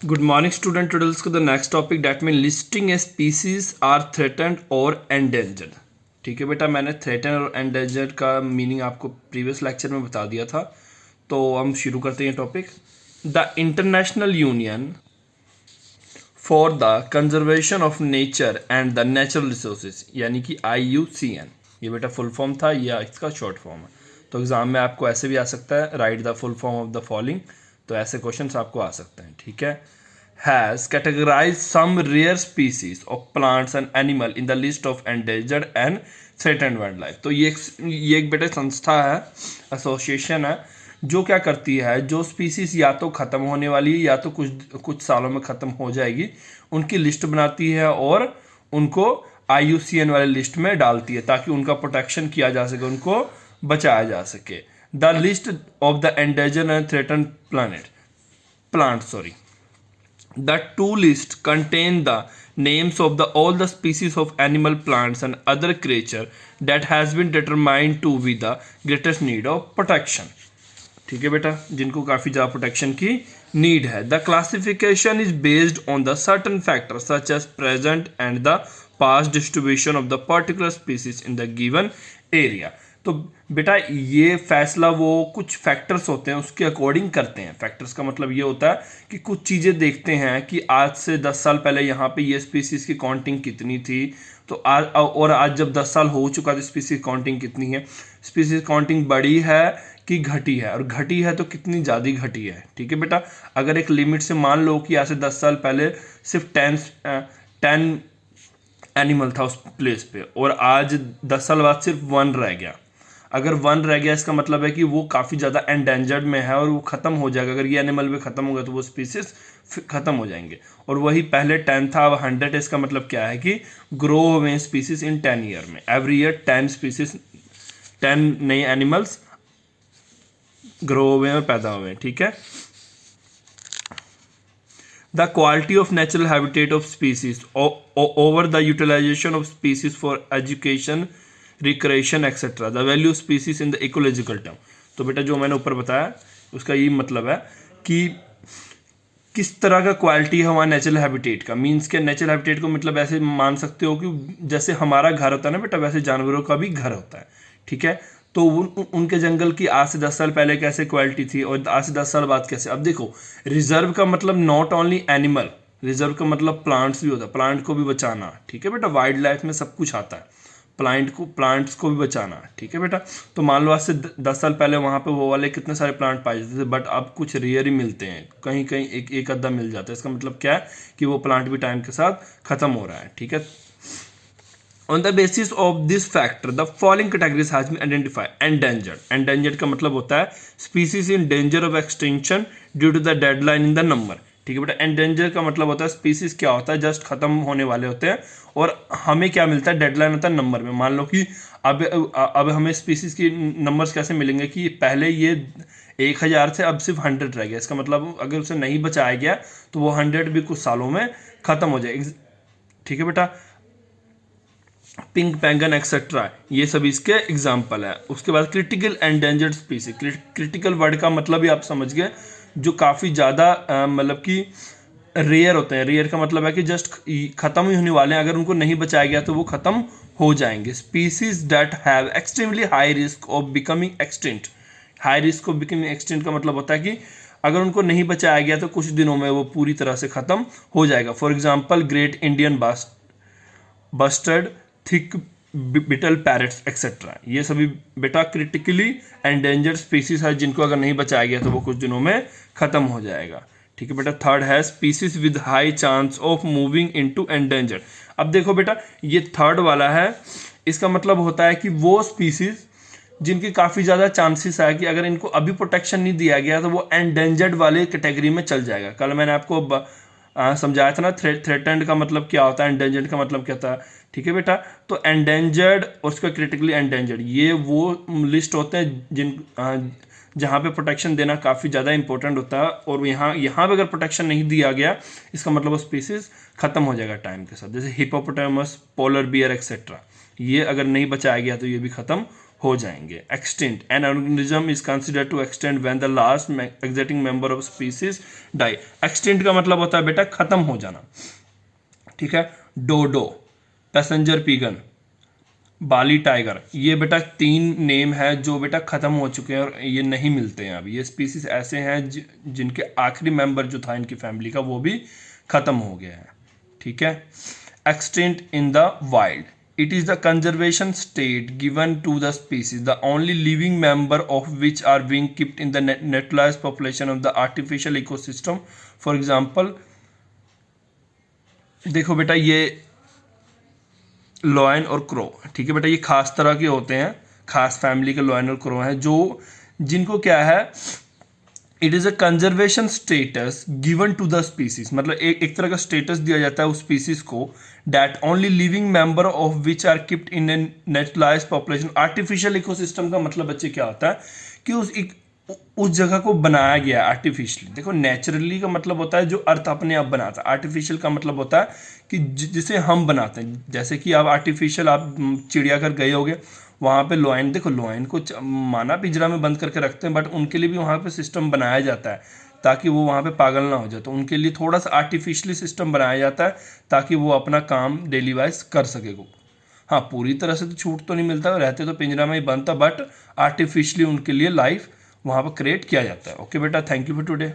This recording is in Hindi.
Good morning, student. Today let's go to the next topic. That means listing a species are threatened or endangered. ठीक है बेटा, मैंने threatened और endangered का मीनिंग आपको प्रीवियस लेक्चर में बता दिया था, तो हम शुरू करते हैं topic. The international union for the conservation of nature and the natural resources, यानी कि IUCN, ये बेटा फुल फॉर्म था या इसका शॉर्ट फॉर्म है. तो एग्जाम में आपको ऐसे भी आ सकता है, write the full form of the following. तो ऐसे क्वेश्चंस आपको आ सकते हैं. ठीक है. Has categorise some rare species of plants and animal in the list of endangered and threatened wildlife. तो ये एक बेटा संस्था है, एसोसिएशन है, जो क्या करती है, जो स्पीसीज या तो ख़त्म होने वाली है या तो कुछ सालों में ख़त्म हो जाएगी, उनकी लिस्ट बनाती है और उनको IUCN वाले लिस्ट में डालती है ताकि उनका प्रोटेक्शन किया जा सके, उनको बचाया जा सके. The list of the endangered and threatened plants. The two lists contain the names of all the species of animal, plants and other creature that has been determined to be the greatest need of protection. ठीक है बेटा, जिनको काफ़ी ज़्यादा प्रोटेक्शन की नीड है. The classification is based on the certain factor such as present and the past distribution of the particular species in the given area. तो बेटा ये फैसला वो कुछ फैक्टर्स होते हैं उसके अकॉर्डिंग करते हैं. फैक्टर्स का मतलब ये होता है कि कुछ चीज़ें देखते हैं कि आज से 10 साल पहले यहाँ पे ये स्पीसीज़ की काउंटिंग कितनी थी, तो आज जब 10 साल हो चुका तो स्पीसीज काउंटिंग कितनी है, स्पीसीज काउंटिंग बढ़ी है कि घटी है, और घटी है तो कितनी ज़्यादा घटी है. ठीक है बेटा, अगर एक लिमिट से मान लो कि आज से 10 साल पहले सिर्फ 10 एनिमल था उस प्लेस पे और आज 10 साल बाद सिर्फ 1 रह गया. अगर 1 रह गया इसका मतलब है कि वो काफ़ी ज़्यादा एंडेंजर्ड में है और वो ख़त्म हो जाएगा. अगर ये एनिमल भी ख़त्म हो गया तो वो स्पीसीज ख़त्म हो जाएंगे. और वही पहले 10 था अब 100. इसका मतलब क्या है कि ग्रो हुए स्पीसीज इन 10 ईयर में, एवरी ईयर 10 स्पीसीज, 10 नए एनिमल्स ग्रो हुए और पैदा हुए. ठीक है. The quality of natural habitat of species over the utilisation of species for education, recreation etcetera, the value of species in the ecological term. तो बेटा जो मैंने ऊपर बताया उसका ये मतलब है कि किस तरह का क्वालिटी है हमारा नेचुरल हैबिटेट का. मीन्स के नेचुरल हैबिटेट को मतलब ऐसे मान सकते हो कि जैसे हमारा घर होता है ना बेटा, वैसे जानवरों का भी घर होता है. ठीक है. तो उनके जंगल की आज से 10 साल पहले कैसे क्वालिटी थी और आज से 10 साल बाद कैसे. अब देखो, रिजर्व का मतलब नॉट ओनली एनिमल, रिजर्व का मतलब प्लांट्स भी होता है, प्लांट को भी बचाना. ठीक है बेटा, वाइल्ड लाइफ में सब कुछ आता है, प्लांट्स को भी बचाना. ठीक है बेटा. तो मान लो आज से 10 साल पहले वहाँ पे वो वाले कितने सारे प्लांट पाए जाते थे, बट अब कुछ रेयर ही मिलते हैं, कहीं कहीं एक अद्धा मिल जाता है. इसका मतलब क्या है कि वो प्लांट भी टाइम के साथ खत्म हो रहा है. ठीक है. On the basis of this factor the following categories has been identified. Endangered का मतलब होता है species in danger of extinction due to the deadline in the number. ठीक है बेटा. एंडेंजर का मतलब होता है स्पीसीज क्या होता है, जस्ट खत्म होने वाले होते हैं और हमें क्या मिलता है, डेडलाइन होता है नंबर में. मान लो कि अब हमें स्पीसीज की नंबर्स कैसे मिलेंगे कि पहले ये 1000 थे, अब सिर्फ 100 रह गया. इसका मतलब अगर उसे नहीं बचाया गया तो वो 100 भी कुछ सालों में खत्म हो जाएगी. ठीक है बेटा. पिंक पेंगन एक्सेट्रा, ये सब इसके एग्जाम्पल है. उसके बाद critical endangered species. Critical word का मतलब भी आप समझ गए, जो काफ़ी ज़्यादा मतलब कि रेयर होते हैं. रेयर का मतलब है कि जस्ट ख़त्म ही होने वाले हैं, अगर उनको नहीं बचाया गया तो वो ख़त्म हो जाएंगे. Species that have extremely high risk of becoming extinct. High risk of becoming extinct का मतलब होता है कि अगर उनको नहीं बचाया गया तो कुछ दिनों में वो पूरी तरह से ख़त्म हो जाएगा. For example great Indian bustard, thick बिटल पैरट्स एक्सेट्रा, ये सभी बेटा क्रिटिकली एंडेंजर्ड स्पीसीज है जिनको अगर नहीं बचाया गया तो वो कुछ दिनों में खत्म हो जाएगा. ठीक है बेटा. थर्ड है species with high chance of moving into endangered. अब देखो बेटा, ये थर्ड वाला है, इसका मतलब होता है कि वो स्पीसीज जिनकी काफ़ी ज़्यादा चांसेस है कि अगर इनको अभी प्रोटेक्शन नहीं दिया गया तो वो एंडेंजर्ड वाले कैटेगरी में चल जाएगा. कल मैंने आपको समझाया था ना, थ्रेटेंड का मतलब क्या होता है, एंडेंजर्ड का मतलब क्या था. ठीक है बेटा. तो एंडेंजर्ड और उसका क्रिटिकली एंडेंजर्ड, ये वो लिस्ट होते हैं जहाँ पे प्रोटेक्शन देना काफ़ी ज़्यादा इंपॉर्टेंट होता है. और यहाँ पे अगर प्रोटेक्शन नहीं दिया गया इसका मतलब वो स्पीसीज खत्म हो जाएगा टाइम के साथ. जैसे हिपोपोटामस, पोलर बियर एक्सेट्रा, ये अगर नहीं बचाया गया तो ये भी ख़त्म हो जाएंगे। Extinct, an organism is considered to extend when the last existing member of species die. Extinct का मतलब होता है बेटा खत्म हो जाना, ठीक है। डोडो, पैसेंजर पिगन, बाली टाइगर, ये बेटा 3 नेम है जो बेटा खत्म हो चुके हैं और ये नहीं मिलते हैं अब। ये स्पीसीज ऐसे हैं जिनके आखिरी मेंबर जो था इनकी फैमिली का वो भी खत्म हो गया है, ठीक है। Extinct in the wild, it is the conservation state given to the species, the only living member of which are being kept in the naturalized population of the artificial ecosystem. For example, देखो बेटा ये लॉयन और क्रो, ठीक है बेटा, ये खास तरह के होते हैं, खास फैमिली के लॉयन और क्रो हैं जो जिनको क्या है, it is a conservation status given to the species, मतलब एक तरह का स्टेटस दिया जाता है उस स्पीसीज को, that only living member of which are kept in a naturalised population. Artificial ecosystem का मतलब बच्चे क्या होता है कि उस जगह को बनाया गया है आर्टिफिशियली। देखो नेचुरली का मतलब होता है जो अर्थ अपने आप बनाता है, आर्टिफिशियल का मतलब होता है कि जिसे हम बनाते हैं। जैसे कि आप आर्टिफिशियल आप चिड़ियाघर गए होगे, वहाँ पे लॉयन, देखो लॉयन को माना पिंजरा में बंद करके रखते हैं, बट उनके लिए भी वहाँ पे सिस्टम बनाया जाता है ताकि वो वहाँ पे पागल ना हो जाए, तो उनके लिए थोड़ा सा आर्टिफिशियली सिस्टम बनाया जाता है ताकि वो अपना काम डेली वाइज कर सके को। हाँ, पूरी तरह से तो छूट तो नहीं मिलता, रहते तो पिंजरा में ही बंद था, बट आर्टिफिशियली उनके लिए लाइफ वहाँ पर क्रिएट किया जाता है। ओके बेटा, थैंक यू फॉर टुडे।